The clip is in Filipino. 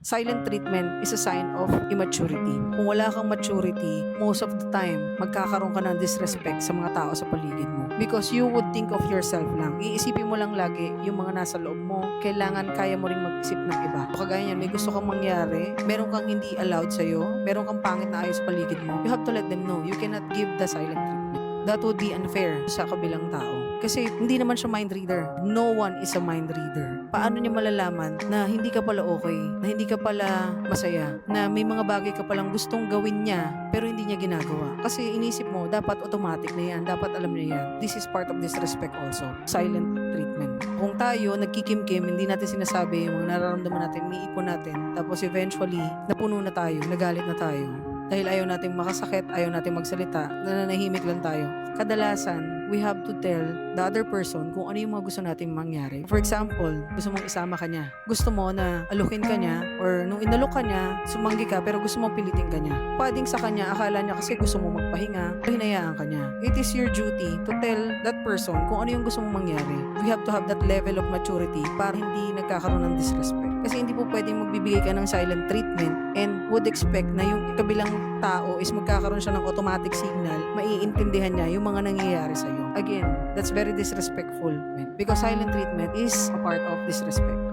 Silent treatment is a sign of immaturity. Kung wala kang maturity, most of the time, magkakaroon ka ng disrespect sa mga tao sa paligid mo. Because you would think of yourself lang. Iisipin mo lang lagi yung mga nasa loob mo. Kailangan kaya mo ring mag-isip ng iba. Kagaya niyan, may gusto kang mangyari, meron kang hindi allowed sa'yo, meron kang pangit na ayos sa paligid mo, you have to let them know. You cannot give the silent treatment. That would be unfair sa kabilang tao. Kasi hindi naman siya mind reader. No one is a mind reader. Paano niya malalaman na hindi ka pala okay, na hindi ka pala masaya, na may mga bagay ka palang gustong gawin niya pero hindi niya ginagawa? Kasi inisip mo, dapat automatic na yan, dapat alam niya yan. This is part of disrespect also. Silent treatment. Kung tayo, nagkikimkim, hindi natin sinasabi yung mga nararamdaman natin, iniipon natin, tapos eventually, napuno na tayo, nagalit na tayo. Dahil ayaw nating makasakit, ayaw nating magsalita, nananahimik lang tayo. Kadalasan, we have to tell the other person kung ano yung mga gusto nating mangyari. For example, gusto mong isama ka niya. Gusto mo na alukin ka niya, or nung inalok ka niya, sumanggi ka, pero gusto mong pilitin ka niya. Pwedeng sa kanya, akala niya kasi gusto mong magpahinga, hinayaan ka niya. It is your duty to tell that person kung ano yung gusto mong mangyari. We have to have that level of maturity para hindi nagkakaroon ng disrespect. Kasi hindi po pwedeng magbibigay ka ng silent treatment and would expect na yung kabilang tao is magkakaroon siya ng automatic signal, maiintindihan niya yung mga nangyayari sa'yo. Again, that's very disrespectful, man. Because silent treatment is a part of disrespect.